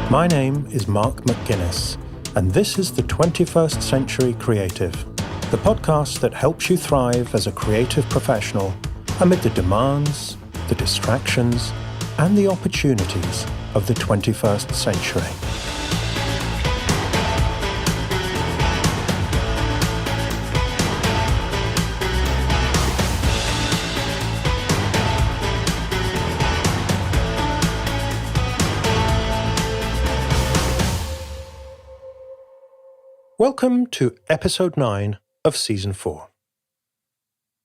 My name is Mark McGuinness, and this is the 21st Century Creative, the podcast that helps you thrive as a creative professional amid the demands, the distractions, and the opportunities of the 21st century. Welcome to episode 9 of season 4.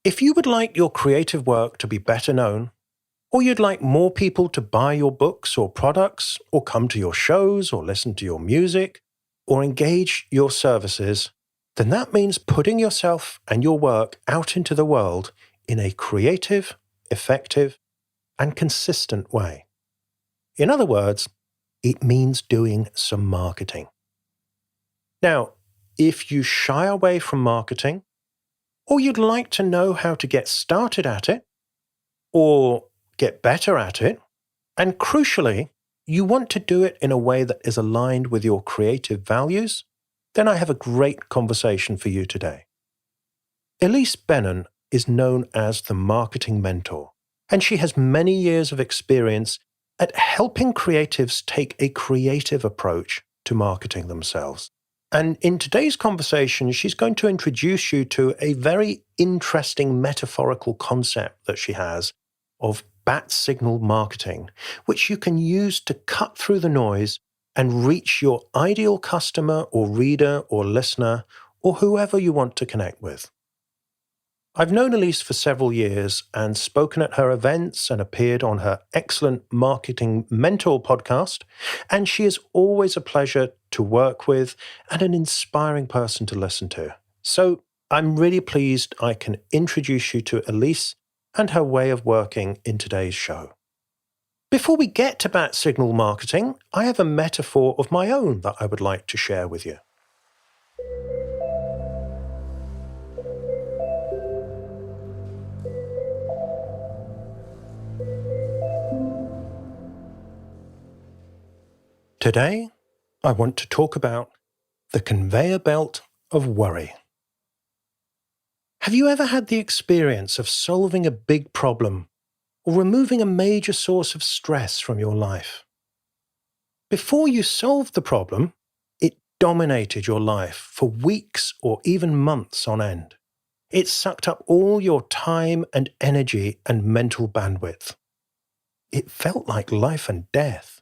If you would like your creative work to be better known, or you'd like more people to buy your books or products, or come to your shows, or listen to your music, or engage your services, then that means putting yourself and your work out into the world in a creative, effective, and consistent way. In other words, it means doing some marketing. Now, if you shy away from marketing, or you'd like to know how to get started at it, or get better at it, and crucially, you want to do it in a way that is aligned with your creative values, then I have a great conversation for you today. Ilise Benun is known as the marketing mentor, and she has many years of experience at helping creatives take a creative approach to marketing themselves. And in today's conversation, she's going to introduce you to a very interesting metaphorical concept that she has of bat signal marketing, which you can use to cut through the noise and reach your ideal customer or reader or listener or whoever you want to connect with. I've known Ilise for several years and spoken at her events and appeared on her excellent Marketing Mentor podcast, and she is always a pleasure to work with and an inspiring person to listen to. So I'm really pleased I can introduce you to Ilise and her way of working in today's show. Before we get to bat signal marketing, I have a metaphor of my own that I would like to share with you. Today, I want to talk about the conveyor belt of worry. Have you ever had the experience of solving a big problem or removing a major source of stress from your life? Before you solved the problem, it dominated your life for weeks or even months on end. It sucked up all your time and energy and mental bandwidth. It felt like life and death.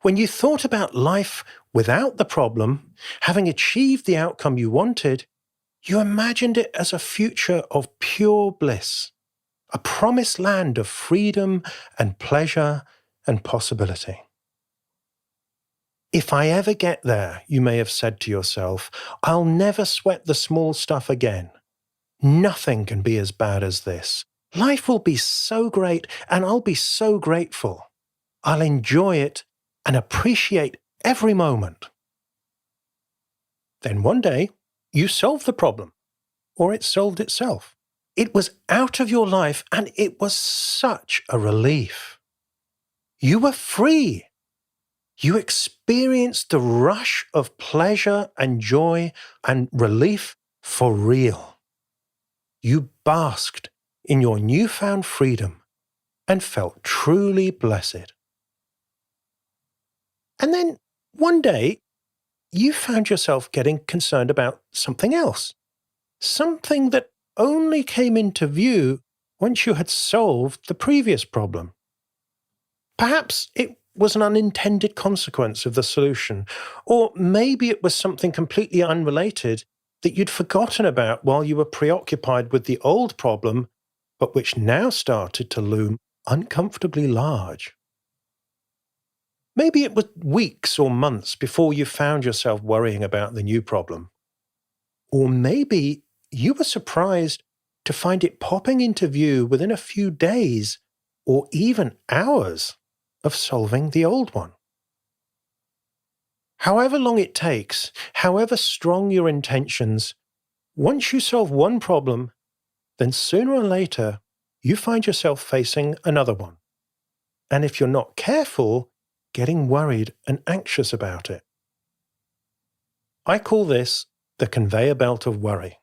When you thought about life without the problem, having achieved the outcome you wanted, you imagined it as a future of pure bliss, a promised land of freedom and pleasure and possibility. If I ever get there, you may have said to yourself, I'll never sweat the small stuff again. Nothing can be as bad as this. Life will be so great and I'll be so grateful. I'll enjoy it and appreciate every moment. Then one day, you solved the problem, or it solved itself. It was out of your life, and it was such a relief. You were free. You experienced the rush of pleasure and joy and relief for real. You basked in your newfound freedom and felt truly blessed. And then, one day, you found yourself getting concerned about something else. Something that only came into view once you had solved the previous problem. Perhaps it was an unintended consequence of the solution, or maybe it was something completely unrelated that you'd forgotten about while you were preoccupied with the old problem, but which now started to loom uncomfortably large. Maybe it was weeks or months before you found yourself worrying about the new problem. Or maybe you were surprised to find it popping into view within a few days or even hours of solving the old one. However long it takes, however strong your intentions, once you solve one problem, then sooner or later you find yourself facing another one. And if you're not careful, getting worried and anxious about it. I call this the conveyor belt of worry.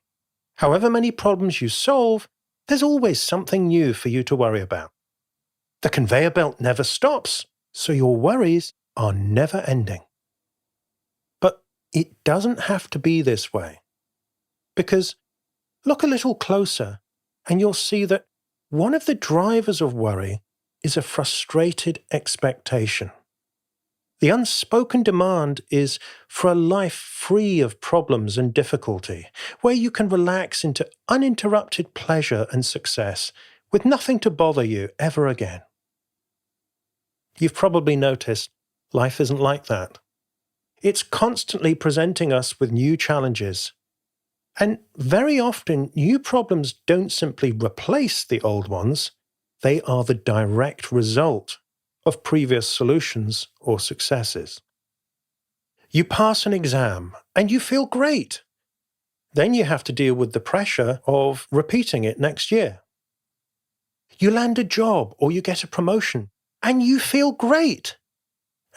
However many problems you solve, there's always something new for you to worry about. The conveyor belt never stops, so your worries are never ending. But it doesn't have to be this way. Because look a little closer and you'll see that one of the drivers of worry is a frustrated expectation. The unspoken demand is for a life free of problems and difficulty, where you can relax into uninterrupted pleasure and success with nothing to bother you ever again. You've probably noticed life isn't like that. It's constantly presenting us with new challenges. And very often, new problems don't simply replace the old ones, they are the direct result of previous solutions or successes. You pass an exam and you feel great. Then you have to deal with the pressure of repeating it next year. You land a job or you get a promotion and you feel great.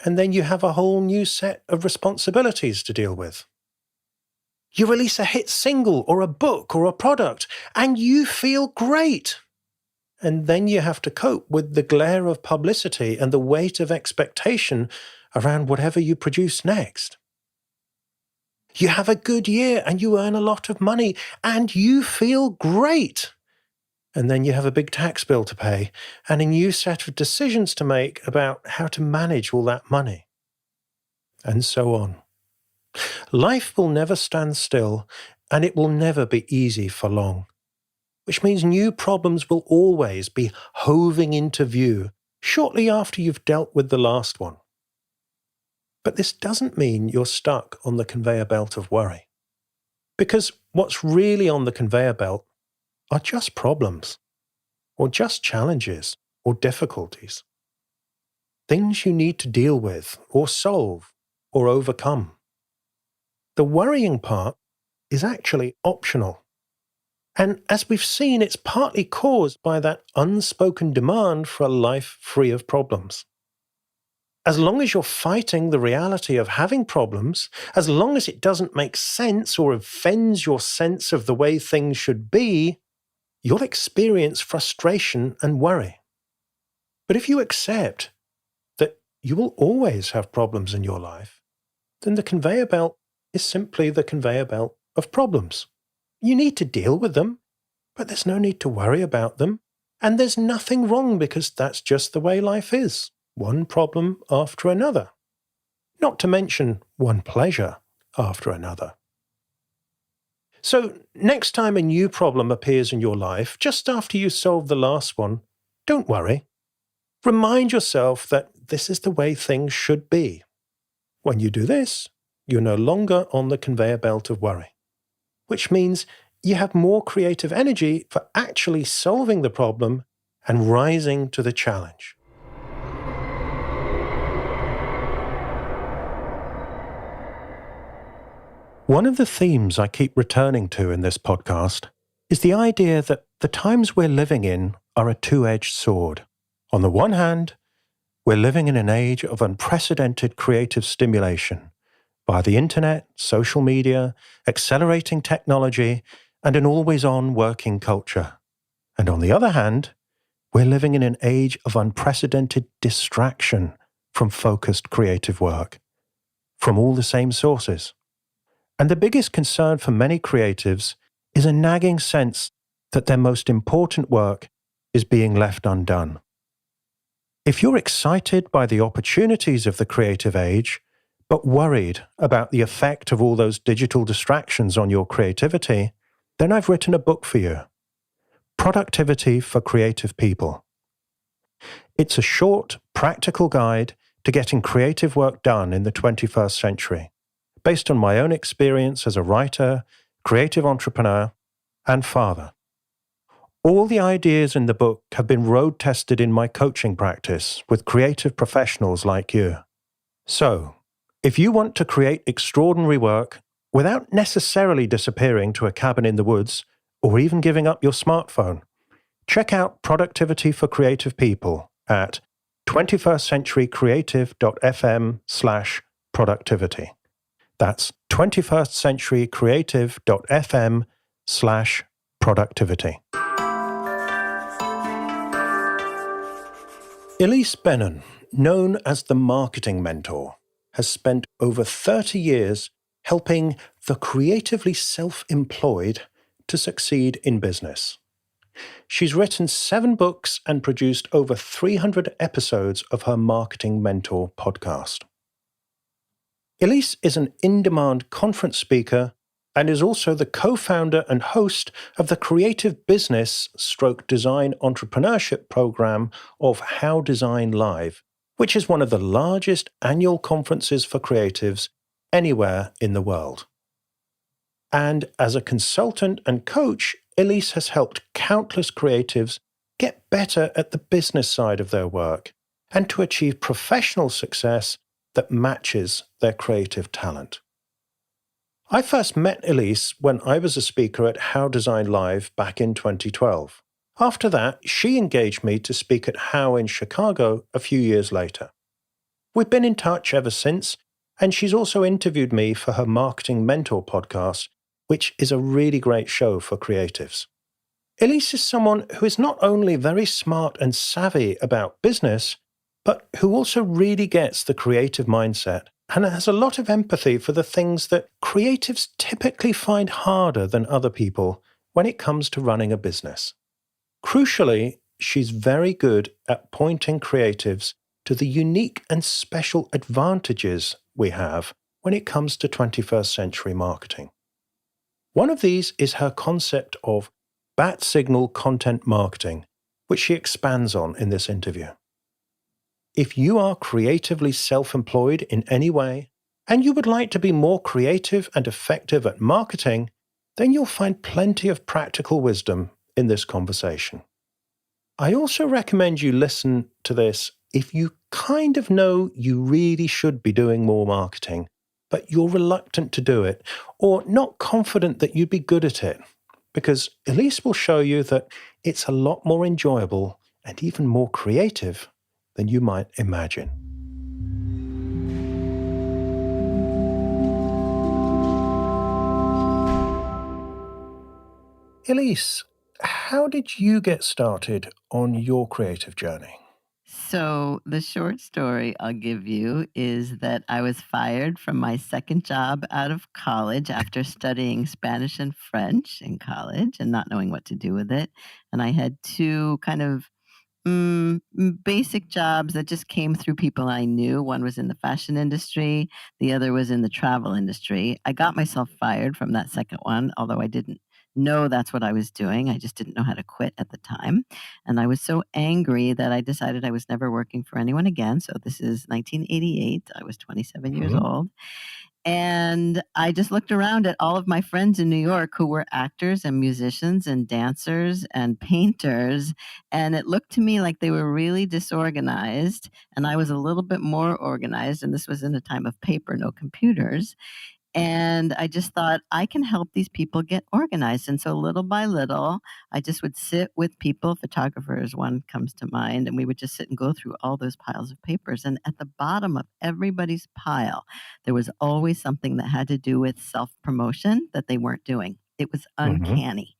And then you have a whole new set of responsibilities to deal with. You release a hit single or a book or a product and you feel great. And then you have to cope with the glare of publicity and the weight of expectation around whatever you produce next. You have a good year and you earn a lot of money and you feel great. And then you have a big tax bill to pay and a new set of decisions to make about how to manage all that money. And so on. Life will never stand still and it will never be easy for long. Which means new problems will always be hoving into view shortly after you've dealt with the last one. But this doesn't mean you're stuck on the conveyor belt of worry. Because what's really on the conveyor belt are just problems, or just challenges, or difficulties. Things you need to deal with, or solve, or overcome. The worrying part is actually optional. And as we've seen, it's partly caused by that unspoken demand for a life free of problems. As long as you're fighting the reality of having problems, as long as it doesn't make sense or offends your sense of the way things should be, you'll experience frustration and worry. But if you accept that you will always have problems in your life, then the conveyor belt is simply the conveyor belt of problems. You need to deal with them, but there's no need to worry about them. And there's nothing wrong because that's just the way life is. One problem after another. Not to mention one pleasure after another. So next time a new problem appears in your life, just after you solve the last one, don't worry. Remind yourself that this is the way things should be. When you do this, you're no longer on the conveyor belt of worry. Which means you have more creative energy for actually solving the problem and rising to the challenge. One of the themes I keep returning to in this podcast is the idea that the times we're living in are a two-edged sword. On the one hand, we're living in an age of unprecedented creative stimulation via the internet, social media, accelerating technology, and an always-on working culture. And on the other hand, we're living in an age of unprecedented distraction from focused creative work, from all the same sources. And the biggest concern for many creatives is a nagging sense that their most important work is being left undone. If you're excited by the opportunities of the creative age, but worried about the effect of all those digital distractions on your creativity, then I've written a book for you, Productivity for Creative People. It's a short, practical guide to getting creative work done in the 21st century, based on my own experience as a writer, creative entrepreneur, and father. All the ideas in the book have been road-tested in my coaching practice with creative professionals like you. So, if you want to create extraordinary work without necessarily disappearing to a cabin in the woods or even giving up your smartphone, check out Productivity for Creative People at 21stcenturycreative.fm/productivity. That's 21stcenturycreative.fm/productivity. Ilise Benun, known as the marketing mentor, has spent over 30 years helping the creatively self-employed to succeed in business. She's written 7 books and produced over 300 episodes of her Marketing Mentor podcast. Ilise is an in-demand conference speaker and is also the co-founder and host of the creative business/design entrepreneurship program of How Design Live, which is one of the largest annual conferences for creatives anywhere in the world. And as a consultant and coach, Ilise has helped countless creatives get better at the business side of their work and to achieve professional success that matches their creative talent. I first met Ilise when I was a speaker at How Design Live back in 2012. After that, she engaged me to speak at How in Chicago a few years later. We've been in touch ever since, and she's also interviewed me for her Marketing Mentor podcast, which is a really great show for creatives. Ilise is someone who is not only very smart and savvy about business, but who also really gets the creative mindset and has a lot of empathy for the things that creatives typically find harder than other people when it comes to running a business. Crucially, she's very good at pointing creatives to the unique and special advantages we have when it comes to 21st century marketing. One of these is her concept of bat signal content marketing, which she expands on in this interview. If you are creatively self-employed in any way, and you would like to be more creative and effective at marketing, then you'll find plenty of practical wisdom in this conversation. I also recommend you listen to this if you kind of know you really should be doing more marketing, but you're reluctant to do it, or not confident that you'd be good at it, because Ilise will show you that it's a lot more enjoyable and even more creative than you might imagine. Ilise, how did you get started on your creative journey? So, the short story I'll give you is that I was fired from my second job out of college after studying Spanish and French in college and not knowing what to do with it. And I had 2 kind of basic jobs that just came through people I knew. One was in the fashion industry, the other was in the travel industry. I got myself fired from that second one, although I didn't know that's what I was doing. I just didn't know how to quit at the time. And I was so angry that I decided I was never working for anyone again. So this is 1988. I was 27 years old. And I just looked around at all of my friends in New York who were actors and musicians and dancers and painters. And it looked to me like they were really disorganized. And I was a little bit more organized. And this was in a time of paper, no computers. And I just thought, I can help these people get organized. And so little by little, I just would sit with people, photographers, one comes to mind, and we would just sit and go through all those piles of papers. And at the bottom of everybody's pile, there was always something that had to do with self promotion that they weren't doing. It was uncanny.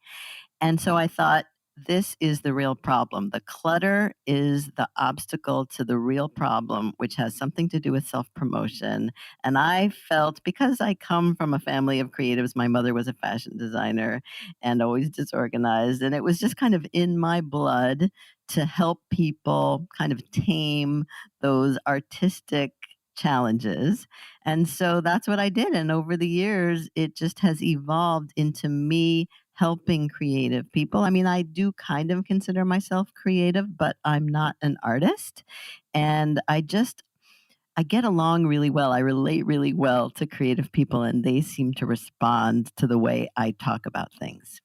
And so I thought, this is the real problem. The clutter is the obstacle to the real problem, which has something to do with self promotion. And I felt, because I come from a family of creatives, my mother was a fashion designer and always disorganized. And it was just kind of in my blood to help people kind of tame those artistic challenges. And so that's what I did. And over the years, it just has evolved into me helping creative people. I mean, I do kind of consider myself creative, but I'm not an artist. And I get along really well. I relate really well to creative people, and they seem to respond to the way I talk about things.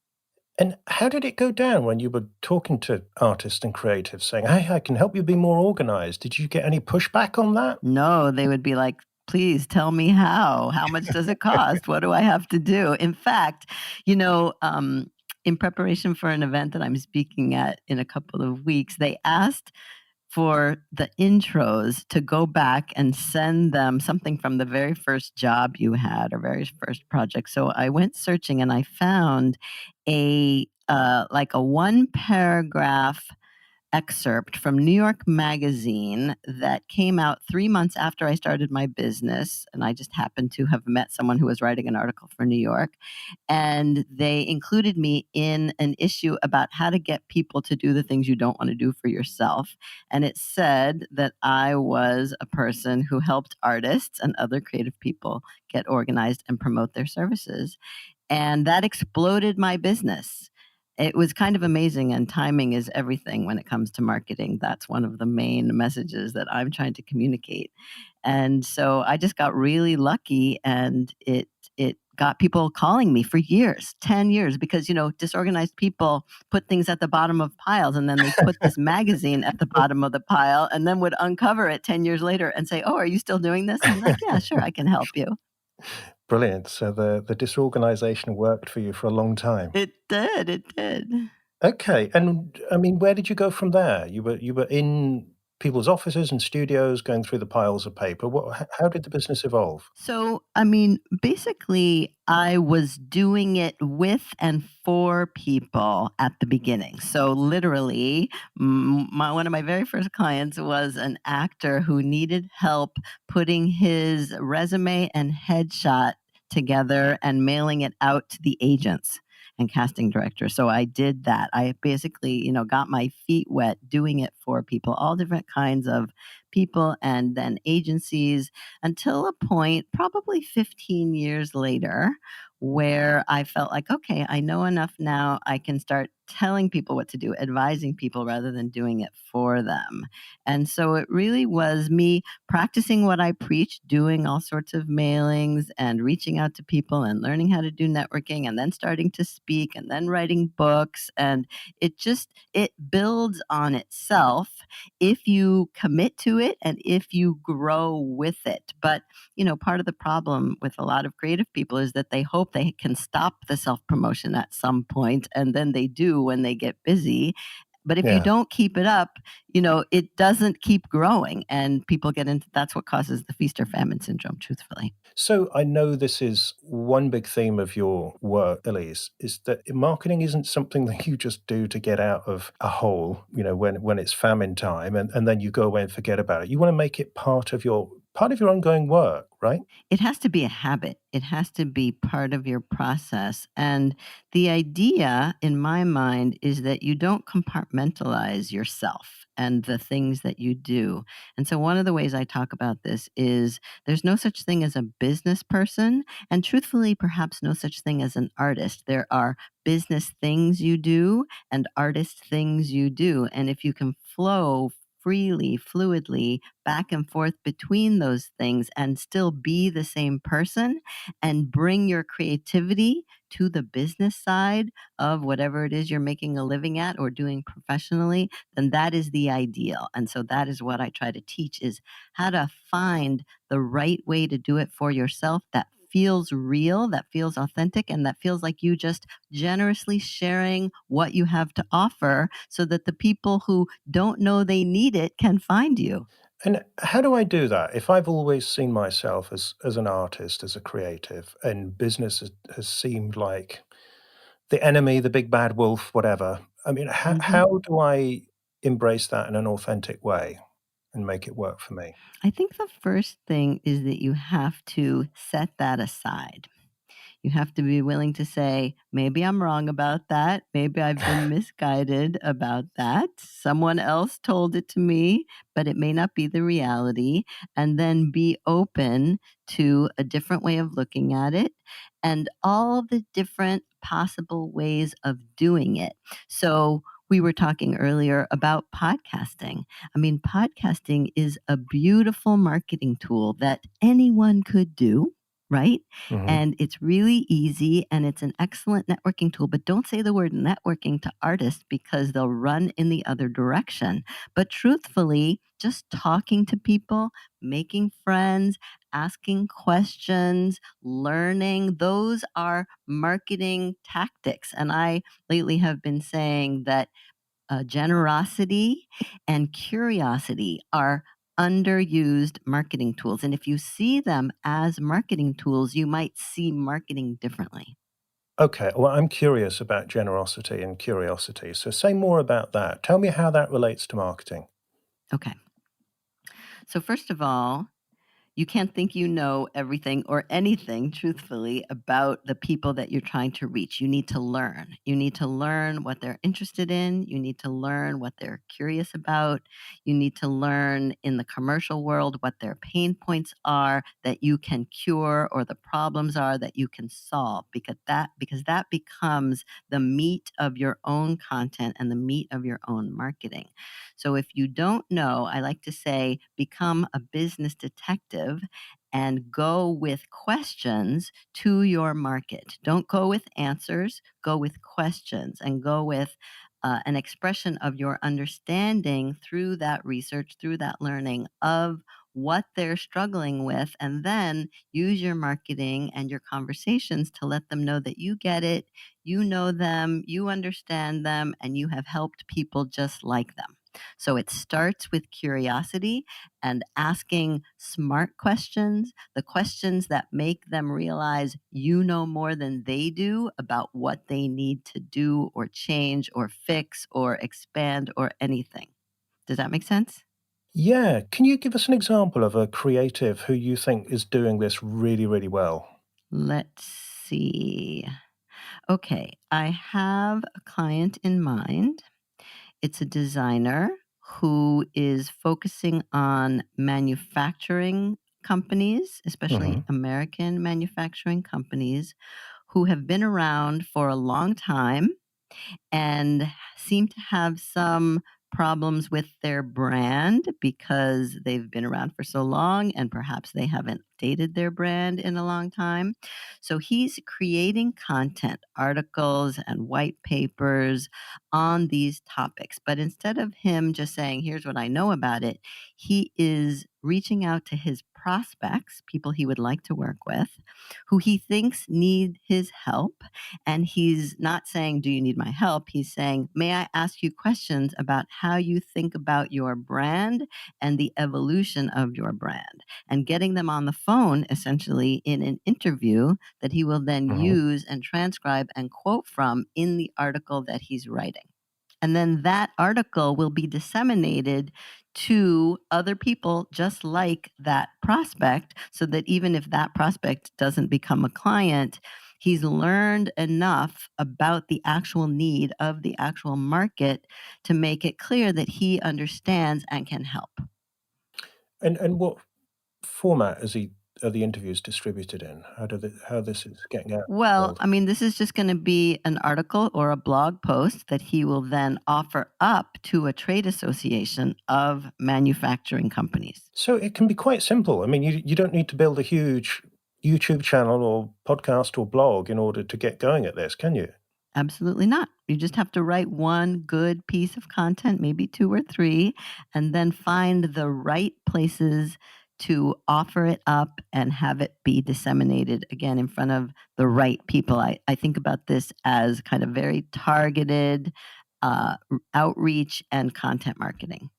And how did it go down when you were talking to artists and creatives saying, hey, I can help you be more organized? Did you get any pushback on that? No, they would be like, please tell me how. How much does it cost? What do I have to do? In fact, in preparation for an event that I'm speaking at in a couple of weeks, they asked for the intros to go back and send them something from the very first job you had or very first project. So I went searching and I found like a one paragraph excerpt from New York Magazine that came out 3 months after I started my business. And I just happened to have met someone who was writing an article for New York. And they included me in an issue about how to get people to do the things you don't want to do for yourself. And it said that I was a person who helped artists and other creative people get organized and promote their services. And that exploded my business. It was kind of amazing, and timing is everything when it comes to marketing. That's one of the main messages that I'm trying to communicate. And so I just got really lucky, and it got people calling me for years, 10 years, because disorganized people put things at the bottom of piles, and then they put this magazine at the bottom of the pile and then would uncover it 10 years later and say, "Oh, are you still doing this?" I'm like, "Yeah, sure, I can help you." Brilliant. So the disorganization worked for you for a long time. It did. Okay, and I mean, where did you go from there? You were in people's offices and studios going through the piles of paper. How did the business evolve? So, I mean, basically, I was doing it with and for people at the beginning. So, literally, one of my very first clients was an actor who needed help putting his resume and headshot together and mailing it out to the agents and casting directors. So I did that. I basically, got my feet wet doing it for people, all different kinds of people and then agencies, until a point, probably 15 years later, where I felt like, okay, I know enough now. I can start telling people what to do, advising people rather than doing it for them. And so it really was me practicing what I preach, doing all sorts of mailings and reaching out to people and learning how to do networking and then starting to speak and then writing books. And it builds on itself if you commit to it and if you grow with it. But, part of the problem with a lot of creative people is that they hope they can stop the self promotion at some point, and then they do when they get busy. But if you Yeah. don't keep it up, it doesn't keep growing, and people get into that's what causes the feast or famine syndrome, truthfully. So I know this is one big theme of your work, Elise, is that marketing isn't something that you just do to get out of a hole, when it's famine time and then you go away and forget about it. You want to make it part of your ongoing work, right? It has to be a habit. It has to be part of your process. And the idea, in my mind, is that you don't compartmentalize yourself and the things that you do. And so, one of the ways I talk about this is there's no such thing as a business person, and truthfully, perhaps no such thing as an artist. There are business things you do and artist things you do. And if you can flow freely, fluidly back and forth between those things and still be the same person and bring your creativity to the business side of whatever it is you're making a living at or doing professionally, then that is the ideal. And so that is what I try to teach is how to find the right way to do it for yourself that feels real, that feels authentic, and that feels like you just generously sharing what you have to offer so that the people who don't know they need it can find you. And how do I do that? If I've always seen myself as an artist, as a creative, and business has seemed like the enemy, the big bad wolf, whatever. I mean, Mhm. how do I embrace that in an authentic way and make it work for me? I think the first thing is that you have to set that aside. You have to be willing to say, maybe I'm wrong about that. Maybe I've been misguided about that. Someone else told it to me, but it may not be the reality. And then be open to a different way of looking at it and all the different possible ways of doing it. So, we were talking earlier about podcasting. I mean, podcasting is a beautiful marketing tool that anyone could do, right? Mhm. And it's really easy and it's an excellent networking tool. But don't say the word networking to artists because they'll run in the other direction. But truthfully, just talking to people, making friends, asking questions, learning, those are marketing tactics. And I lately have been saying that generosity and curiosity are underused marketing tools. And if you see them as marketing tools, you might see marketing differently. Okay, well, I'm curious about generosity and curiosity. So say more about that. Tell me how that relates to marketing. Okay. So, first of all, you can't think you know everything or anything, truthfully, about the people that you're trying to reach. You need to learn. You need to learn what they're interested in. You need to learn what they're curious about. You need to learn in the commercial world what their pain points are that you can cure or the problems are that you can solve because that becomes the meat of your own content and the meat of your own marketing. So if you don't know, I like to say become a business detective and go with questions to your market. Don't go with answers, go with questions and go with an expression of your understanding through that research, through that learning of what they're struggling with, and then use your marketing and your conversations to let them know that you get it, you know them, you understand them, and you have helped people just like them. So it starts with curiosity and asking smart questions, the questions that make them realize you know more than they do about what they need to do or change or fix or expand or anything. Does that make sense? Yeah, can you give us an example of a creative who you think is doing this really, really well? Let's see. Okay, I have a client in mind. It's a designer who is focusing on manufacturing companies, especially Hmm. American manufacturing companies, who have been around for a long time and seem to have some problems with their brand because they've been around for so long and perhaps they haven't dated their brand in a long time. So he's creating content, articles, and white papers on these topics. But instead of him just saying, here's what I know about it, he is reaching out to his prospects, people he would like to work with, who he thinks need his help, and he's not saying, do you need my help? He's saying, may I ask you questions about how you think about your brand and the evolution of your brand? And getting them on the phone, essentially, in an interview that he will then Hmm. use and transcribe and quote from in the article that he's writing. And then that article will be disseminated to other people just like that prospect, so that even if that prospect doesn't become a client, he's learned enough about the actual need of the actual market to make it clear that he understands and can help. And what format are the interviews distributed in? How this is getting out in the Well, world? I mean, this is just going to be an article or a blog post that he will then offer up to a trade association of manufacturing companies. So it can be quite simple. I mean, you don't need to build a huge YouTube channel or podcast or blog in order to get going at this, can you? Absolutely not. You just have to write one good piece of content, maybe two or three, and then find the right places to offer it up and have it be disseminated again in front of the right people. I think about this as kind of very targeted outreach and content marketing,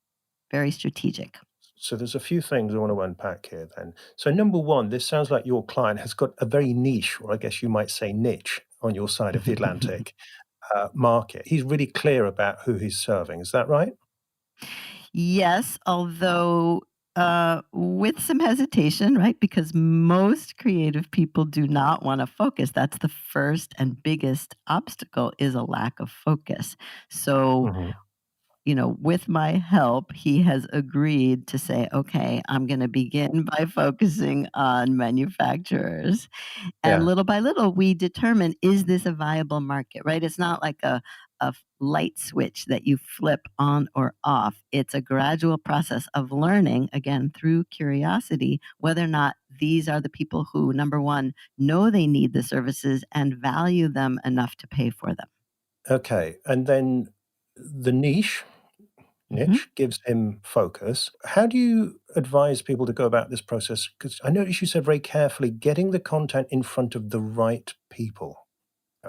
very strategic. So there's a few things I want to unpack here then. So number one, this sounds like your client has got a very niche, or I guess you might say niche, on your side of the Atlantic market. He's really clear about who he's serving. Is that right? Yes, although with some hesitation, right? Because most creative people do not want to focus. That's the first and biggest obstacle is a lack of focus. So, Hmm. with my help, he has agreed to say, okay, I'm going to begin by focusing on manufacturers. And Yeah. little by little, we determine, is this a viable market, right? It's not like a light switch that you flip on or off. It's a gradual process of learning, again, through curiosity, whether or not these are the people who, number one, know they need the services and value them enough to pay for them. Okay. And then the Mhm. niche gives him focus. How do you advise people to go about this process? Because I noticed you said very carefully getting the content in front of the right people.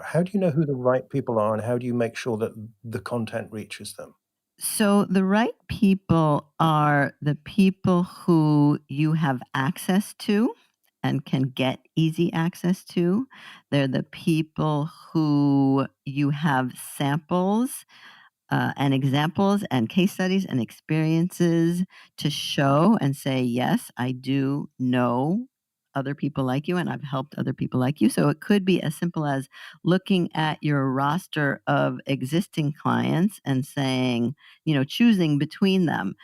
How do you know who the right people are, and how do you make sure that the content reaches them? So the right people are the people who you have access to and can get easy access to. They're the people who you have samples and examples and case studies and experiences to show and say, yes, I do know other people like you and I've helped other people like you. So it could be as simple as looking at your roster of existing clients and saying, choosing between them,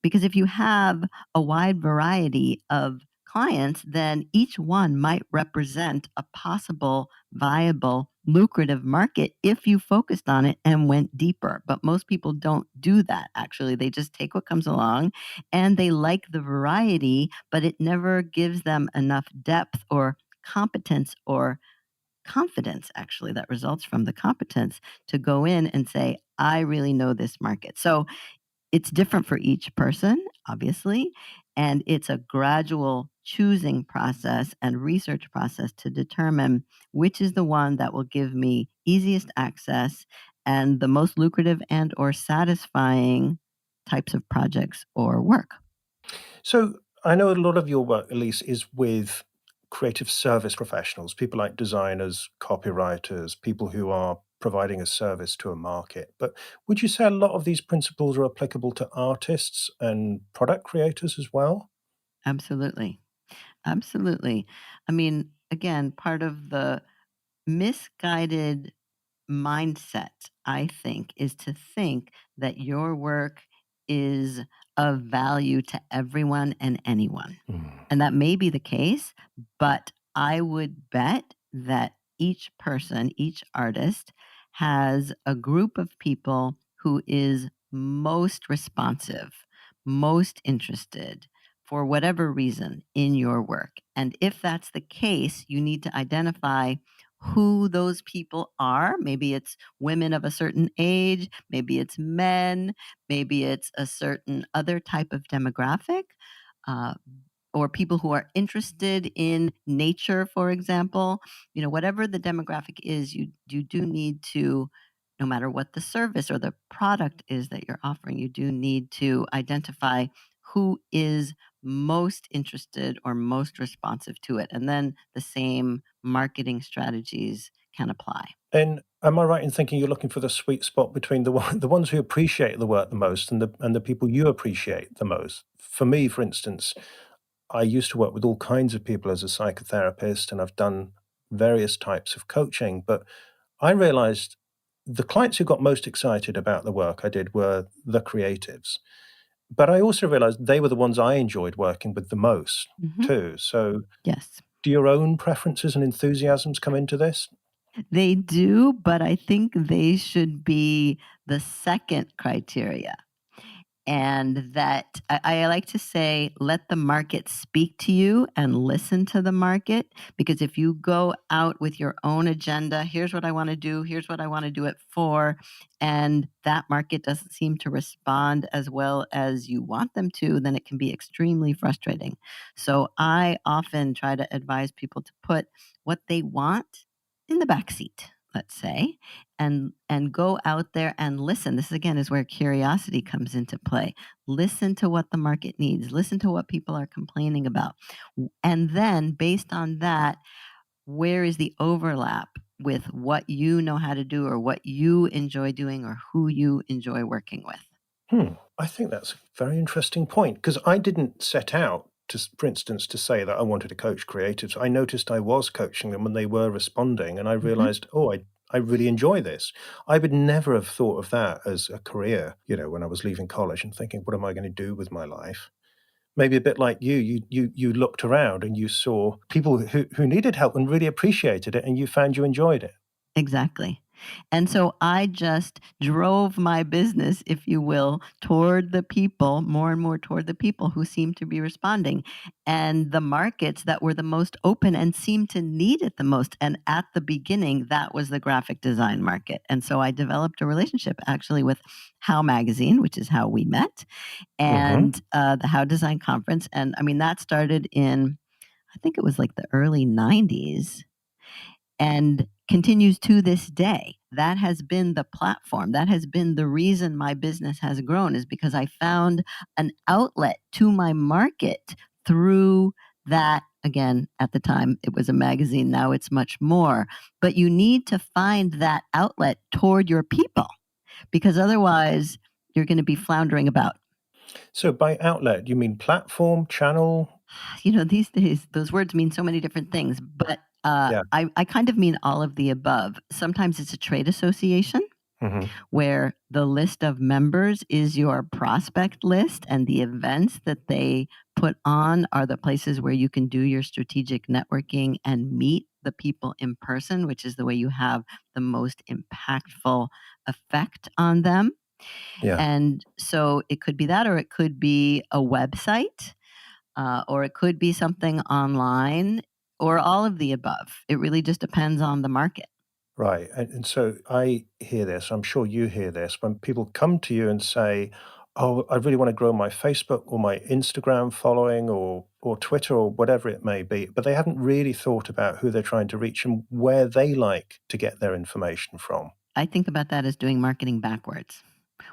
because if you have a wide variety of clients, then each one might represent a possible viable, lucrative market if you focused on it and went deeper. But most people don't do that, actually. They just take what comes along and they like the variety, but it never gives them enough depth or competence or confidence, actually, that results from the competence to go in and say, I really know this market. So it's different for each person, obviously, and it's a gradual choosing process and research process to determine which is the one that will give me easiest access and the most lucrative and or satisfying types of projects or work. So I know a lot of your work, Elise, is with creative service professionals, people like designers, copywriters, people who are providing a service to a market. But would you say a lot of these principles are applicable to artists and product creators as well? Absolutely. Absolutely. I mean, again, part of the misguided mindset, I think, is to think that your work is of value to everyone and anyone. Mm. And that may be the case, but I would bet that each person, each artist has a group of people who is most responsive, most interested for whatever reason in your work. And if that's the case, you need to identify who those people are. Maybe it's women of a certain age, maybe it's men, maybe it's a certain other type of demographic. Uh, or people who are interested in nature, for example, whatever the demographic is, you do need to, no matter what the service or the product is that you're offering, you do need to identify who is most interested or most responsive to it. And then the same marketing strategies can apply. And am I right in thinking you're looking for the sweet spot between the ones who appreciate the work the most and the people you appreciate the most? For me, for instance, I used to work with all kinds of people as a psychotherapist, and I've done various types of coaching, but I realized the clients who got most excited about the work I did were the creatives. But I also realized they were the ones I enjoyed working with the most Mhm. too. So Yes. do your own preferences and enthusiasms come into this? They do, but I think they should be the second criteria. And that I like to say, let the market speak to you and listen to the market. Because if you go out with your own agenda, here's what I want to do, here's what I want to do it for, and that market doesn't seem to respond as well as you want them to, then it can be extremely frustrating. So I often try to advise people to put what they want in the back seat, let's say, and go out there and listen. This again is where curiosity comes into play. Listen to what the market needs, listen to what people are complaining about, and then based on that, where is the overlap with what you know how to do or what you enjoy doing or who you enjoy working with. I think that's a very interesting point because I didn't set out to, for instance, to say that I wanted to coach creatives. I noticed I was coaching them when they were responding, and I Mhm. realized, oh, I really enjoy this. I would never have thought of that as a career, when I was leaving college and thinking, what am I going to do with my life? Maybe a bit like you looked around and you saw people who needed help and really appreciated it, and you found you enjoyed it. Exactly. And so I just drove my business, if you will, toward the people, more and more toward the people who seemed to be responding and the markets that were the most open and seemed to need it the most. And at the beginning, that was the graphic design market. And so I developed a relationship actually with How Magazine, which is how we met, Hmm. and the How Design Conference. And I mean, that started in, I think it was like the early 90s and continues to this day. That has been the platform. That has been the reason my business has grown, is because I found an outlet to my market through that. Again, at the time it was a magazine, now it's much more. But you need to find that outlet toward your people, because otherwise you're going to be floundering about. So by outlet, you mean platform, channel? These days, those words mean so many different things, but Yeah. I kind of mean all of the above. Sometimes it's a trade association Hmm. where the list of members is your prospect list, and the events that they put on are the places where you can do your strategic networking and meet the people in person, which is the way you have the most impactful effect on them. Yeah. And so it could be that, or it could be a website, or it could be something online, or all of the above. It really just depends on the market. Right. And so I hear this, I'm sure you hear this, when people come to you and say, "Oh, I really want to grow my Facebook or my Instagram following or Twitter or whatever it may be," but they haven't really thought about who they're trying to reach and where they like to get their information from. I think about that as doing marketing backwards.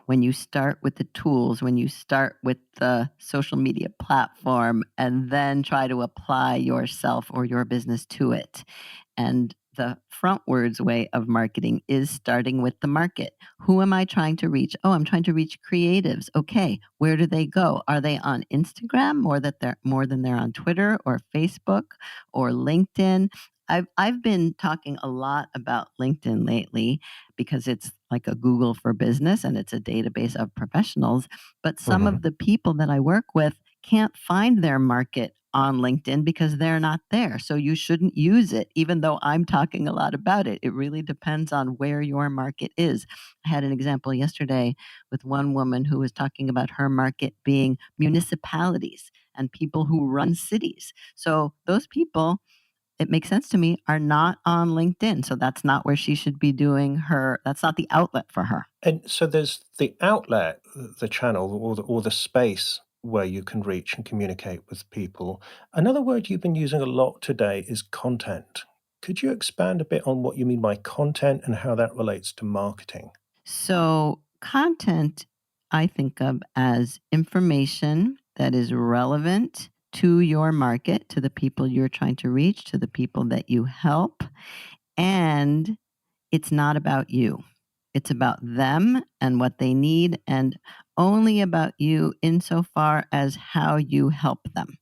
When you start with the tools, when you start with the social media platform, and then try to apply yourself or your business to it. And the frontwards way of marketing is starting with the market. Who am I trying to reach? Oh, I'm trying to reach creatives. Okay, where do they go? Are they on Instagram more than they're on Twitter or Facebook or LinkedIn? I've been talking a lot about LinkedIn lately because it's like a Google for business and it's a database of professionals. But some Hmm. of the people that I work with can't find their market on LinkedIn because they're not there. So you shouldn't use it, even though I'm talking a lot about it. It really depends on where your market is. I had an example yesterday with one woman who was talking about her market being municipalities and people who run cities. So those people, it makes sense to me, are not on LinkedIn. So that's not where she should be doing her, that's not the outlet for her. And so there's the outlet, the channel or the space where you can reach and communicate with people. Another word you've been using a lot today is content. Could you expand a bit on what you mean by content and how that relates to marketing? So, content I think of as information that is relevant to your market, to the people you're trying to reach, to the people that you help. And it's not about you, it's about them and what they need, and only about you insofar as how you help them.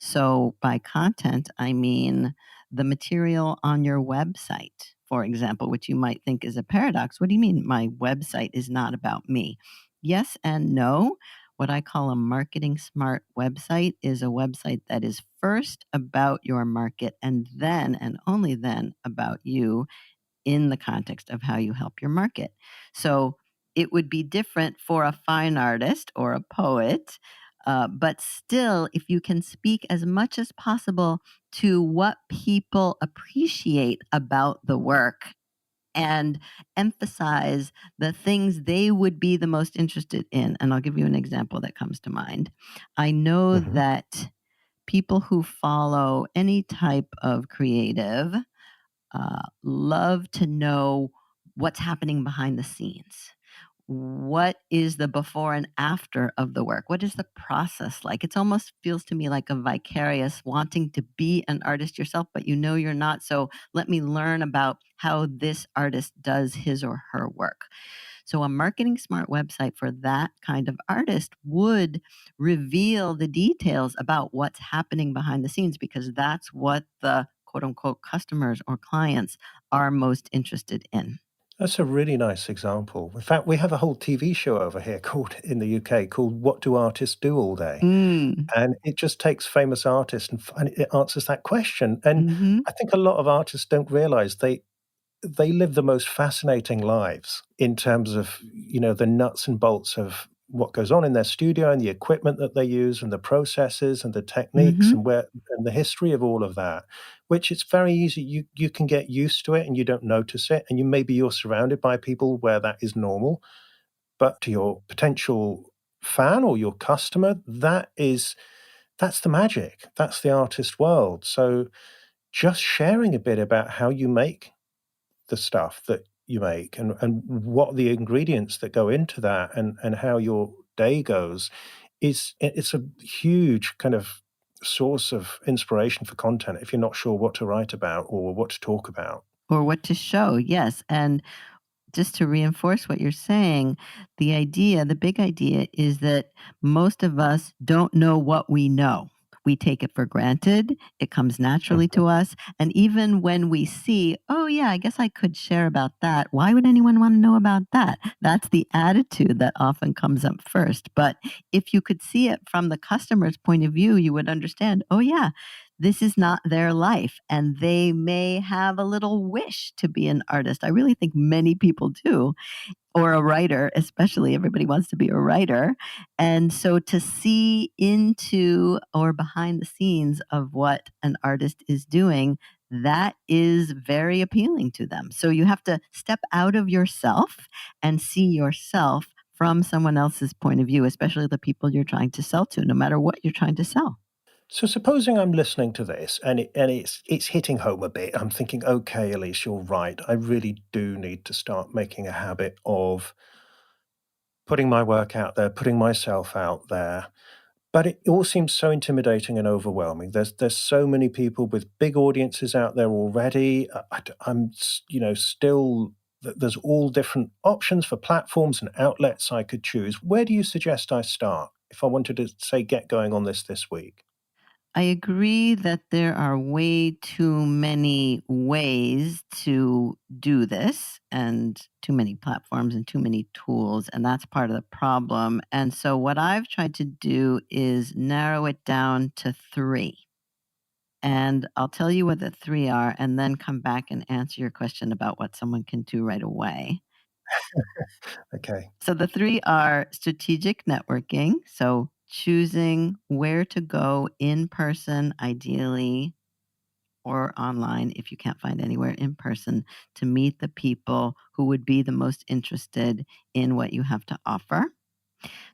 So, by content, I mean the material on your website, for example, which you might think is a paradox. What do you mean my website is not about me? Yes and no. What I call a marketing smart website is a website that is first about your market and then, and only then, about you in the context of how you help your market. So it would be different for a fine artist or a poet, but still, if you can speak as much as possible to what people appreciate about the work and emphasize the things they would be the most interested in. And I'll give you an example that comes to mind. I know Hmm. that people who follow any type of creative love to know what's happening behind the scenes. What is the before and after of the work? What is the process like? It almost feels to me like a vicarious wanting to be an artist yourself, but you know you're not. So let me learn about how this artist does his or her work. So, a marketing smart website for that kind of artist would reveal the details about what's happening behind the scenes, because that's what the quote unquote customers or clients are most interested in. That's a really nice example. In fact, we have a whole TV show over here called in the UK called What Do Artists Do All Day? Mm. And it just takes famous artists and it answers that question. And Hmm. I think a lot of artists don't realize they live the most fascinating lives in terms of, the nuts and bolts of what goes on in their studio and the equipment that they use and the processes and the techniques Hmm. and the history of all of that, which it's very easy. You can get used to it and you don't notice it. And maybe you're surrounded by people where that is normal, but to your potential fan or your customer, that's the magic. That's the artist world. So just sharing a bit about how you make the stuff that you make and what the ingredients that go into that and how your day goes, it's a huge kind of source of inspiration for content if you're not sure what to write about or what to talk about. Or what to show, yes, and just to reinforce what you're saying, the big idea is that most of us don't know what we know. We take it for granted. It comes naturally Mhm. to us. And even when we see, oh, yeah, I guess I could share about that. Why would anyone want to know about that? That's the attitude that often comes up first. But if you could see it from the customer's point of view, you would understand, oh, yeah, this is not their life. And they may have a little wish to be an artist. I really think many people do, or a writer, especially everybody wants to be a writer. And so to see into or behind the scenes of what an artist is doing, that is very appealing to them. So you have to step out of yourself and see yourself from someone else's point of view, especially the people you're trying to sell to, no matter what you're trying to sell. So supposing I'm listening to this and it's hitting home a bit. I'm thinking, okay, Elise, you're right. I really do need to start making a habit of putting my work out there, putting myself out there. But it all seems so intimidating and overwhelming. There's so many people with big audiences out there already. I'm still there's all different options for platforms and outlets I could choose. Where do you suggest I start if I wanted to say get going on this week? I agree that there are way too many ways to do this and too many platforms and too many tools, and that's part of the problem. And so, what I've tried to do is narrow it down to three. And I'll tell you what the three are and then come back and answer your question about what someone can do right away. Okay. So, the three are strategic networking. So, choosing where to go in person, ideally, or online if you can't find anywhere in person to meet the people who would be the most interested in what you have to offer.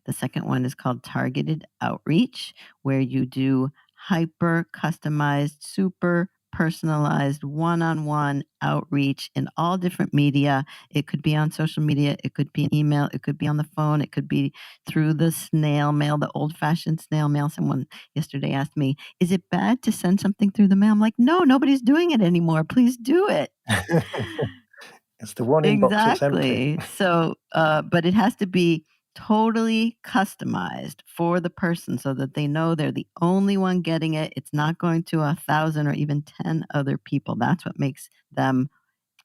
The second one is called targeted outreach, where you do hyper customized, super personalized one on one outreach in all different media. It could be on social media, it could be an email, it could be on the phone, it could be through the snail mail, the old fashioned snail mail. Someone yesterday asked me, is it bad to send something through the mail? I'm like, no, nobody's doing it anymore. Please do it. It's the one inbox that's empty. Exactly. So, but it has to be totally customized for the person so that they know they're the only one getting it. It's not going to 1,000 or even 10 other people. That's what makes them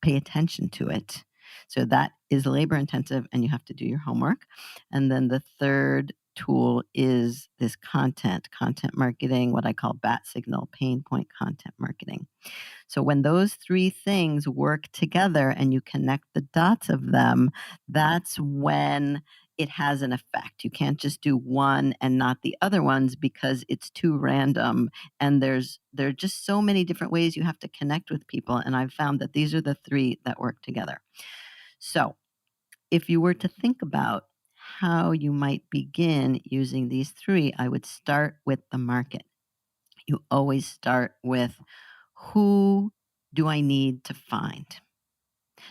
pay attention to it. So that is labor intensive and you have to do your homework. And then the third tool is this content marketing, what I call bat signal, pain point content marketing. So when those three things work together and you connect the dots of them, that's when it has an effect. You can't just do one and not the other ones because it's too random. And there are just so many different ways you have to connect with people. And I've found that these are the three that work together. So if you were to think about how you might begin using these three, I would start with the market. You always start with, who do I need to find?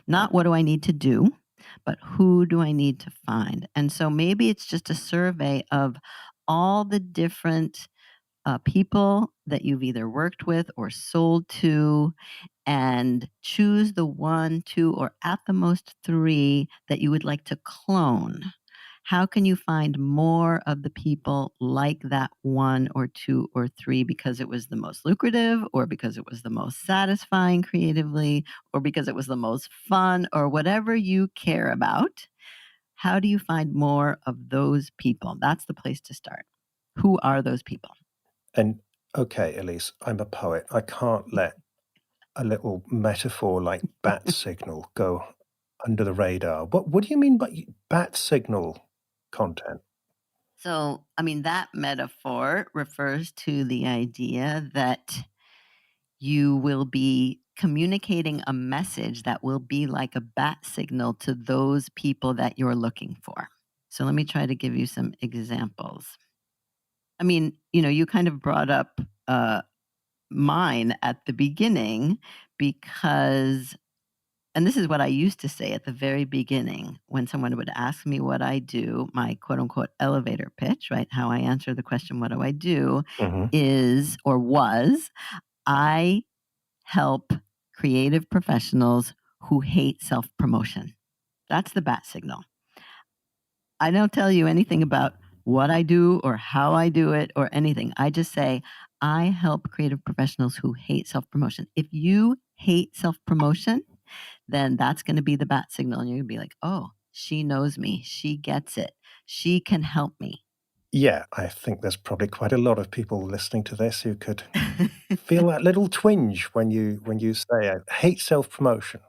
Not what do I need to do, but who do I need to find? And so maybe it's just a survey of all the different people that you've either worked with or sold to, and choose the one, two, or at the most three that you would like to clone. How can you find more of the people like that one or two or three because it was the most lucrative, or because it was the most satisfying creatively, or because it was the most fun, or whatever you care about? How do you find more of those people? That's the place to start. Who are those people? And okay, Elise, I'm a poet. I can't let a little metaphor like bat signal go under the radar. What do you mean by bat signal content? So, I mean, that metaphor refers to the idea that you will be communicating a message that will be like a bat signal to those people that you're looking for. So, let me try to give you some examples. I mean, you kind of brought up mine at the beginning because And this is what I used to say at the very beginning when someone would ask me what I do, my quote unquote elevator pitch, right? How I answer the question, what do I do, Hmm. is or was, I help creative professionals who hate self promotion. That's the bat signal. I don't tell you anything about what I do or how I do it or anything. I just say, I help creative professionals who hate self promotion. If you hate self promotion, then that's going to be the bat signal. And you're going to be like, oh, she knows me. She gets it. She can help me. Yeah, I think there's probably quite a lot of people listening to this who could feel that little twinge when you say, "I hate self-promotion."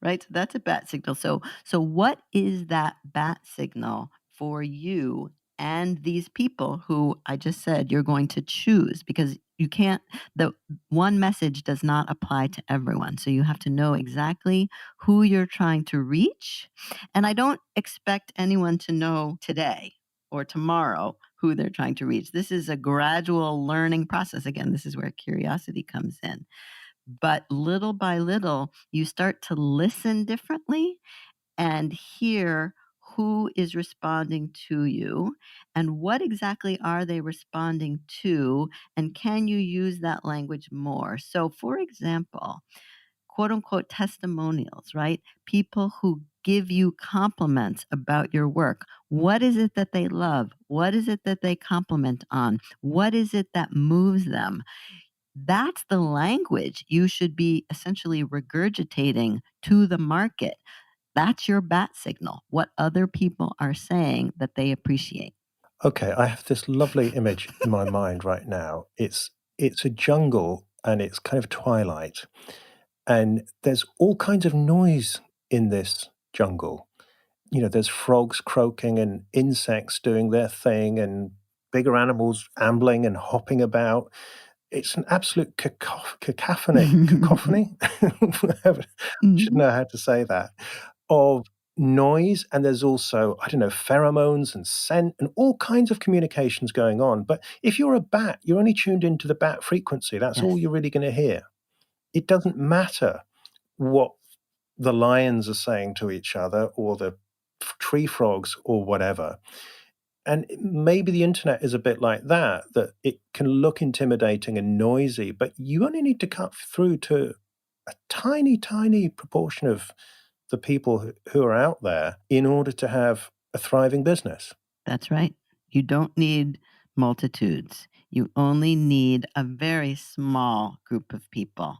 Right? So that's a bat signal. So what is that bat signal for you and these people who I just said you're going to choose because you can't the one message does not apply to everyone. So you have to know exactly who you're trying to reach. And I don't expect anyone to know today or tomorrow who they're trying to reach. This is a gradual learning process. Again, this is where curiosity comes in. But little by little, you start to listen differently and hear who is responding to you and what exactly are they responding to, and can you use that language more? So, for example, quote unquote testimonials, right? People who give you compliments about your work. What is it that they love? What is it that they compliment on? What is it that moves them? That's the language you should be essentially regurgitating to the market. That's your bat signal, what other people are saying that they appreciate. Okay, I have this lovely image in my mind right now. It's a jungle and it's kind of twilight, and there's all kinds of noise in this jungle. There's frogs croaking and insects doing their thing and bigger animals ambling and hopping about. It's an absolute cacophony? Whatever. Should Mhm. know how to say that, of noise, and there's also, I don't know, pheromones and scent and all kinds of communications going on, but if you're a bat, you're only tuned into the bat frequency, that's all Yes, you're really gonna hear. It doesn't matter what the lions are saying to each other or the tree frogs or whatever. And maybe the internet is a bit like that, that it can look intimidating and noisy, but you only need to cut through to a tiny, tiny proportion of the people who are out there in order to have a thriving business. that's right. You don't need multitudes. You only need a very small group of people.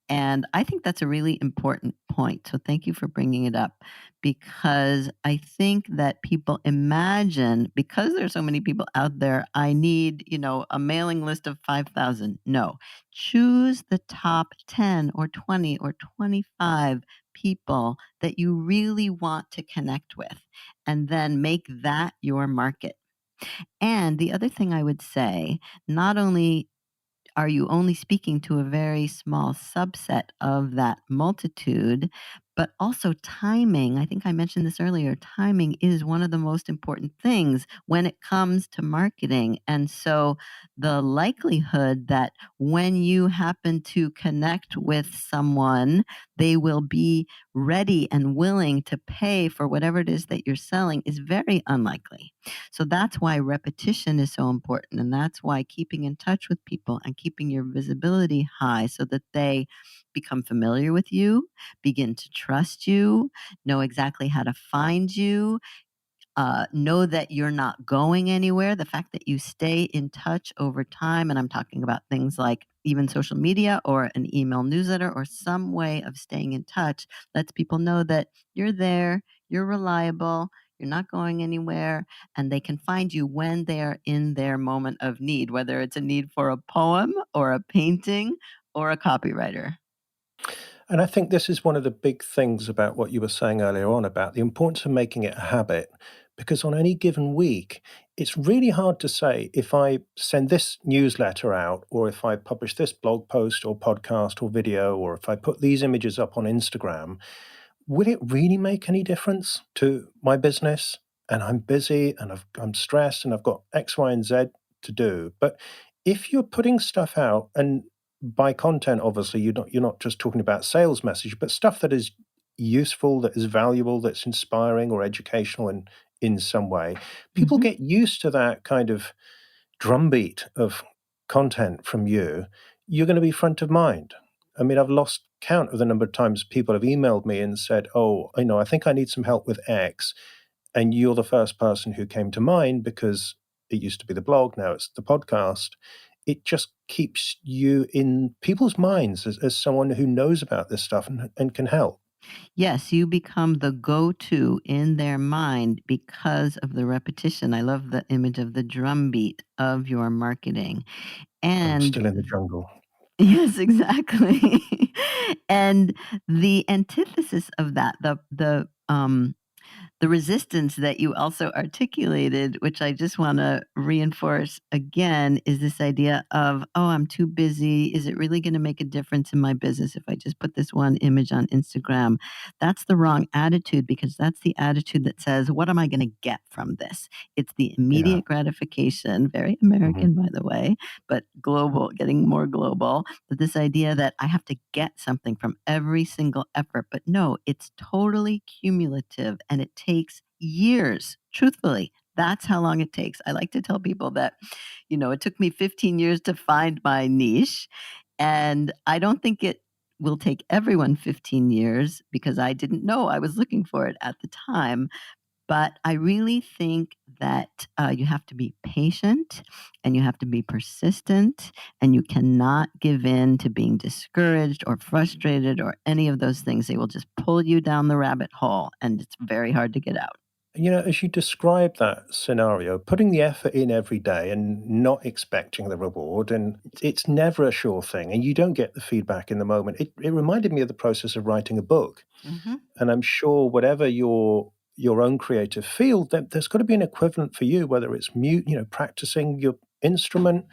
And I think that's a really important point. So thank you for bringing it up because I think that people imagine because there's so many people out there, I need, a mailing list of 5,000. No, choose the top 10 or 20 or 25 people that you really want to connect with and then make that your market. And the other thing I would say, not only are you only speaking to a very small subset of that multitude? But also timing. I think I mentioned this earlier. Timing is one of the most important things when it comes to marketing. And so the likelihood that when you happen to connect with someone, they will be ready and willing to pay for whatever it is that you're selling is very unlikely. So that's why repetition is so important. And that's why keeping in touch with people and keeping your visibility high so that they become familiar with you, begin to trust you, know exactly how to find you, know that you're not going anywhere. The fact that you stay in touch over time, and I'm talking about things like even social media or an email newsletter or some way of staying in touch, lets people know that you're there, you're reliable, you're not going anywhere, and they can find you when they're in their moment of need, whether it's a need for a poem or a painting or a copywriter. And I think this is one of the big things about what you were saying earlier on about the importance of making it a habit. Because on any given week, it's really hard to say if I send this newsletter out, or if I publish this blog post or podcast or video, or if I put these images up on Instagram, will it really make any difference to my business? And I'm busy and I'm stressed and I've got X, Y, and Z to do. But if you're putting stuff out and by content, obviously, you're not just talking about sales message, but stuff that is useful, that is valuable, that's inspiring or educational in some way. People Mhm. get used to that kind of drumbeat of content from you. You're going to be front of mind. I mean, I've lost count of the number of times people have emailed me and said, "Oh, I think I need some help with X," and you're the first person who came to mind because it used to be the blog, now it's the podcast. It just keeps you in people's minds as someone who knows about this stuff and can help. Yes, you become the go-to in their mind because of the repetition. I love the image of the drumbeat of your marketing. I'm And still in the jungle. yes, exactly. And the antithesis of that, the resistance that you also articulated, which I just want to reinforce again, is this idea of, oh, I'm too busy. Is it really going to make a difference in my business if I just put this one image on Instagram? That's the wrong attitude because that's the attitude that says, what am I going to get from this? It's the Yeah. immediate gratification, very Mhm. American, by the way, but global, getting more global. But this idea that I have to get something from every single effort. But no, it's totally cumulative and it takes years, truthfully. That's how long it takes. I like to tell people that, it took me 15 years to find my niche. And I don't think it will take everyone 15 years because I didn't know I was looking for it at the time. But I really think that you have to be patient and you have to be persistent and you cannot give in to being discouraged or frustrated or any of those things. They will just pull you down the rabbit hole and it's very hard to get out. As you describe that scenario, putting the effort in every day and not expecting the reward, and it's never a sure thing, and you don't get the feedback in the moment. It reminded me of the process of writing a book. Hmm. And I'm sure whatever your own creative field, there's got to be an equivalent for you, whether it's practicing your instrument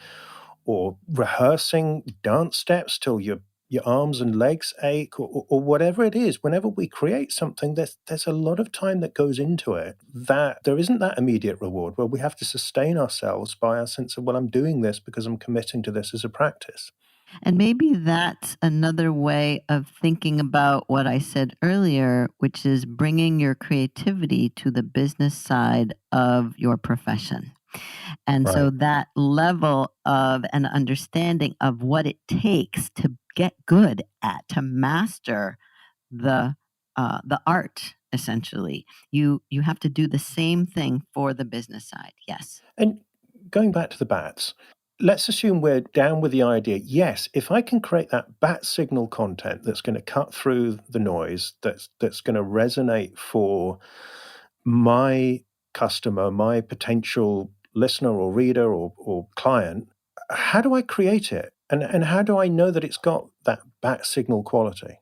or rehearsing dance steps till your arms and legs ache, or whatever it is. Whenever we create something, there's a lot of time that goes into it, that there isn't that immediate reward where we have to sustain ourselves by our sense of, well, I'm doing this because I'm committing to this as a practice. And maybe that's another way of thinking about what I said earlier, which is bringing your creativity to the business side of your profession. And so Right. that level of an understanding of what it takes to get good at, to master the art, essentially. You have to do the same thing for the business side. Yes. And going back to the bats, let's assume we're down with the idea. Yes, if I can create that bat signal content that's going to cut through the noise, that's going to resonate for my customer, my potential listener or reader or client, how do I create it? And how do I know that it's got that bat signal quality?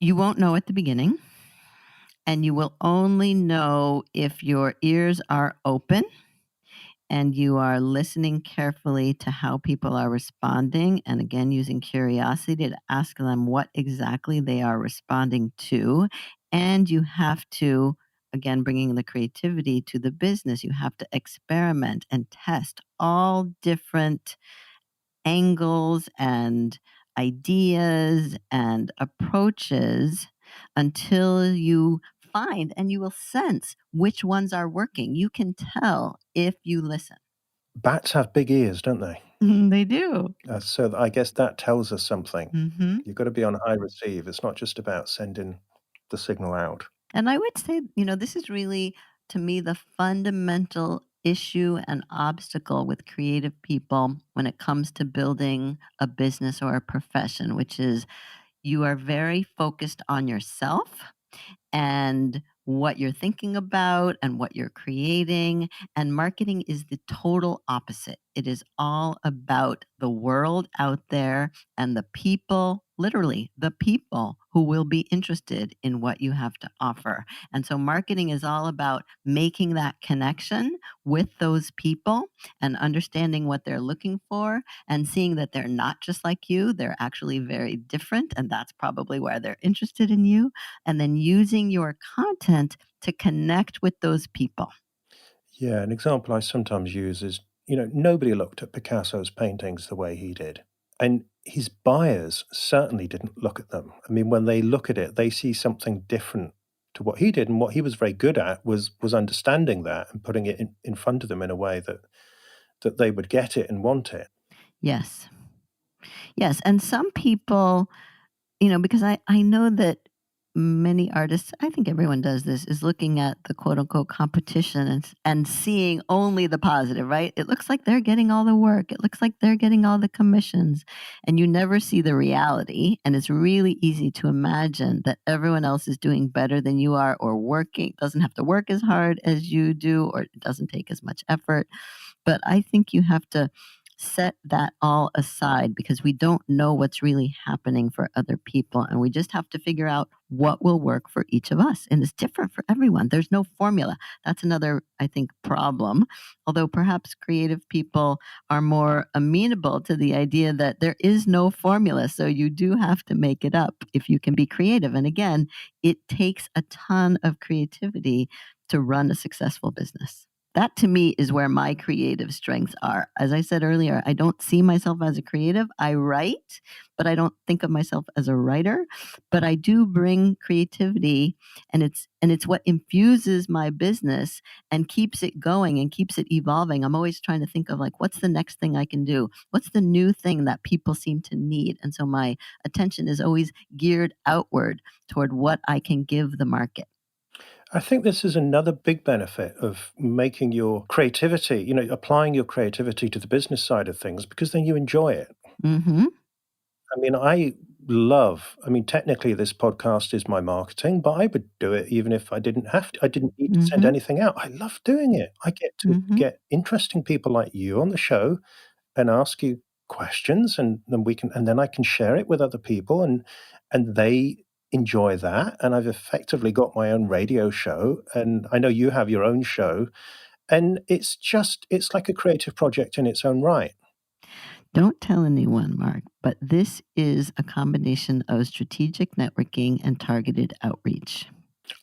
You won't know at the beginning, and you will only know if your ears are open and you are listening carefully to how people are responding, and again using curiosity to ask them what exactly they are responding to. And you have to, again bringing the creativity to the business, you have to experiment and test all different angles and ideas and approaches until you find and you will sense which ones are working. You can tell if you listen. Bats have big ears, don't they? They do. So I guess that tells us something. Hmm. You've got to be on high receive. It's not just about sending the signal out. And I would say, this is really, to me, the fundamental issue and obstacle with creative people when it comes to building a business or a profession, which is you are very focused on yourself and what you're thinking about and what you're creating. And marketing is the total opposite. It is all about the world out there and the people, literally, the people who will be interested in what you have to offer. And so, marketing is all about making that connection with those people and understanding what they're looking for and seeing that they're not just like you, they're actually very different. And that's probably why they're interested in you, and then using your content to connect with those people. Yeah, an example I sometimes use is, nobody looked at Picasso's paintings the way he did. And his buyers certainly didn't look at them. I mean, when they look at it, they see something different to what he did, and what he was very good at was understanding that and putting it in front of them in a way that they would get it and want it. Yes. Yes, and some people, because I know that many artists, I think everyone does this, is looking at the quote unquote competition and seeing only the positive, right? It looks like they're getting all the work. It looks like they're getting all the commissions. And you never see the reality. And it's really easy to imagine that everyone else is doing better than you are, or doesn't have to work as hard as you do, or it doesn't take as much effort. But I think you have to set that all aside, because we don't know what's really happening for other people. And we just have to figure out what will work for each of us. And it's different for everyone. There's no formula. That's another, I think, problem. Although perhaps creative people are more amenable to the idea that there is no formula. So you do have to make it up if you can be creative. And again, it takes a ton of creativity to run a successful business. That to me is where my creative strengths are. As I said earlier, I don't see myself as a creative. I write, but I don't think of myself as a writer. But I do bring creativity, and it's what infuses my business and keeps it going and keeps it evolving. I'm always trying to think of, like, what's the next thing I can do? What's the new thing that people seem to need? And so my attention is always geared outward toward what I can give the market. I think this is another big benefit of making your creativity, applying your creativity to the business side of things, because then you enjoy it. Mhm. I mean, technically this podcast is my marketing, but I would do it even if I didn't have to. I didn't need to send Mhm. anything out. I love doing it. I get to Mhm. get interesting people like you on the show and ask you questions, and then I can share it with other people, and they enjoy that. And I've effectively got my own radio show, and I know you have your own show, and it's like a creative project in its own right. Don't tell anyone, Mark, but this is a combination of strategic networking and targeted outreach.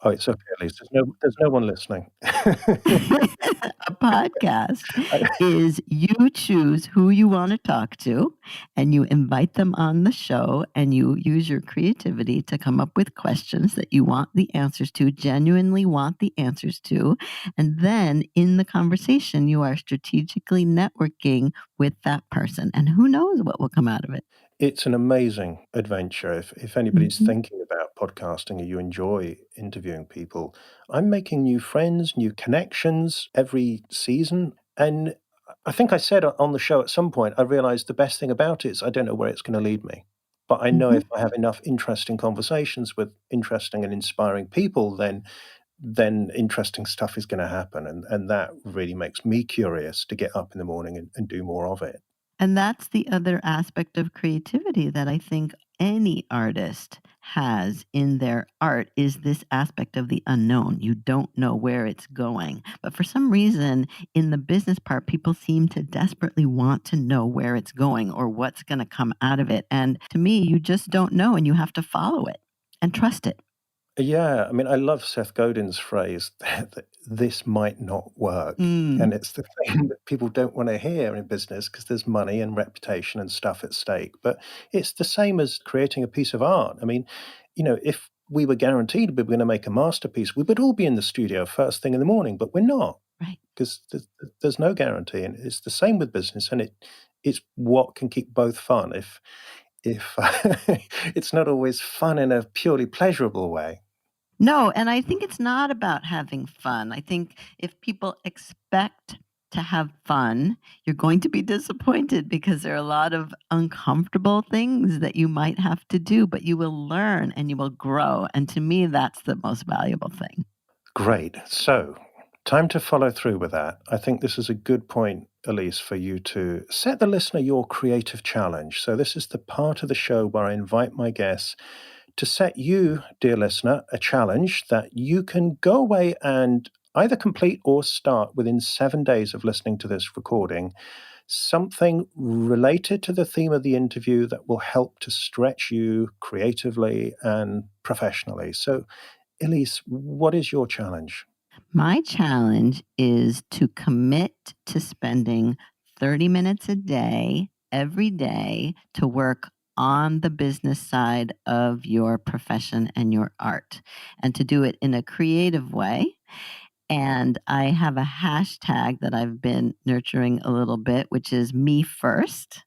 Oh, it's okay, Elise. There's no one listening. A podcast I is you choose who you want to talk to, and you invite them on the show, and you use your creativity to come up with questions that you want the answers to, genuinely want the answers to. And then in the conversation, you are strategically networking with that person. And who knows what will come out of it? It's an amazing adventure. If anybody's Mhm. thinking about podcasting and you enjoy interviewing people, I'm making new friends, new connections every season. And I think I said on the show at some point, I realized the best thing about it is I don't know where it's going to lead me. But I know Mhm. if I have enough interesting conversations with interesting and inspiring people, then interesting stuff is going to happen. And that really makes me curious to get up in the morning and do more of it. And that's the other aspect of creativity that I think any artist has in their art, is this aspect of the unknown. You don't know where it's going. But for some reason, in the business part, people seem to desperately want to know where it's going or what's going to come out of it. And to me, you just don't know, and you have to follow it and trust it. Yeah, I mean, I love Seth Godin's phrase that this might not work. Mm, And it's the thing that people don't want to hear in business because there's money and reputation and stuff at stake. But it's the same as creating a piece of art. I mean, if we were guaranteed we were going to make a masterpiece, we would all be in the studio first thing in the morning, but we're not, right. because there's no guarantee. And it's the same with business. And it's what can keep both fun if it's not always fun in a purely pleasurable way. No, and I think it's not about having fun. I think if people expect to have fun, you're going to be disappointed, because there are a lot of uncomfortable things that you might have to do, but you will learn and you will grow. And to me, that's the most valuable thing. Great. So, time to follow through with that. I think this is a good point, Elise, for you to set the listener your creative challenge. So, this is the part of the show where I invite my guests to set you, dear listener, a challenge that you can go away and either complete or start within 7 days of listening to this recording. Something related to the theme of the interview that will help to stretch you creatively and professionally. So, Elise, what is your challenge? My challenge is to commit to spending 30 minutes a day every day to work on the business side of your profession and your art, and to do it in a creative way. And I have a hashtag that I've been nurturing a little bit, which is me first.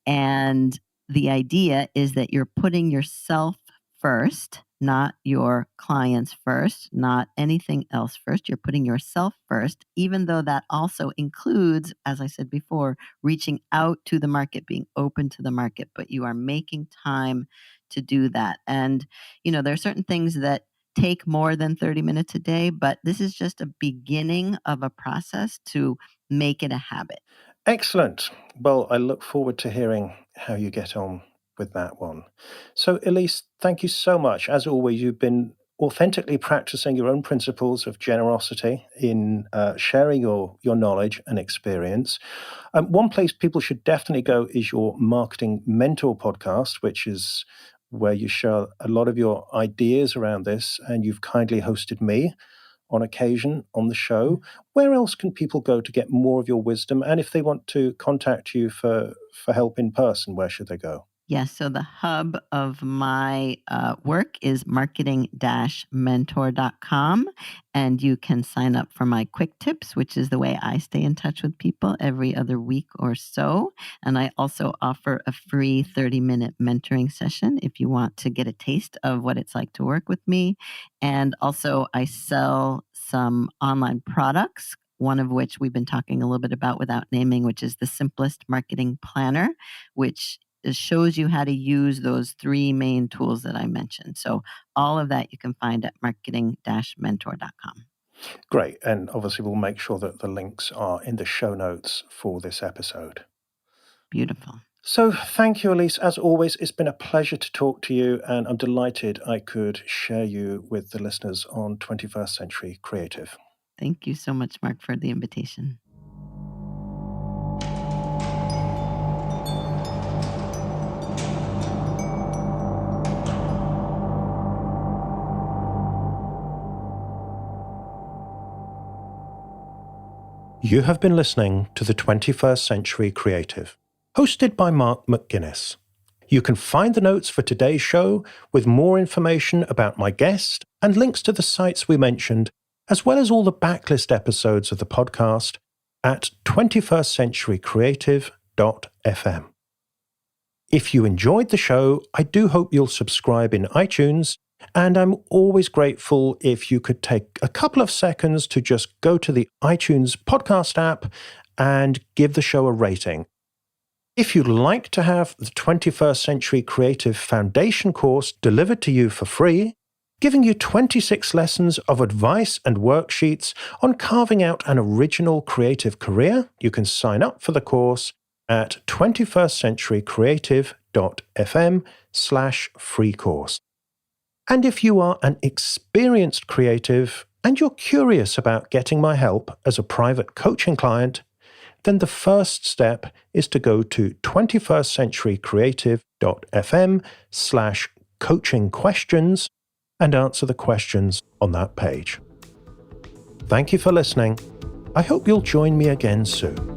And the idea is that you're putting yourself first, not your clients first, not anything else first. You're putting yourself first, even though that also includes, as I said before, reaching out to the market, being open to the market, but you are making time to do that. And, there are certain things that take more than 30 minutes a day, but this is just a beginning of a process to make it a habit. Excellent. Well, I look forward to hearing how you get on with that one. So, Ilise, thank you so much. As always, you've been authentically practicing your own principles of generosity in sharing your knowledge and experience. One place people should definitely go is your Marketing Mentor podcast, which is where you share a lot of your ideas around this, and you've kindly hosted me on occasion on the show. Where else can people go to get more of your wisdom? And if they want to contact you for help in person, where should they go? Yes. So the hub of my work is marketing-mentor.com. And you can sign up for my quick tips, which is the way I stay in touch with people every other week or so. And I also offer a free 30-minute mentoring session if you want to get a taste of what it's like to work with me. And also, I sell some online products, one of which we've been talking a little bit about without naming, which is the Simplest Marketing Planner, which shows you how to use those three main tools that I mentioned. So all of that you can find at marketing-mentor.com. Great. And obviously, we'll make sure that the links are in the show notes for this episode. Beautiful. So thank you, Ilise. As always, it's been a pleasure to talk to you, and I'm delighted I could share you with the listeners on 21st Century Creative. Thank you so much, Mark, for the invitation. You have been listening to the 21st Century Creative, hosted by Mark McGuinness. You can find the notes for today's show with more information about my guest and links to the sites we mentioned, as well as all the backlist episodes of the podcast at 21stcenturycreative.fm. If you enjoyed the show, I do hope you'll subscribe in iTunes, and I'm always grateful if you could take a couple of seconds to just go to the iTunes podcast app and give the show a rating. If you'd like to have the 21st Century Creative Foundation course delivered to you for free, giving you 26 lessons of advice and worksheets on carving out an original creative career, you can sign up for the course at 21stcenturycreative.fm/free course. And if you are an experienced creative and you're curious about getting my help as a private coaching client, then the first step is to go to 21stcenturycreative.fm/coaching questions and answer the questions on that page. Thank you for listening. I hope you'll join me again soon.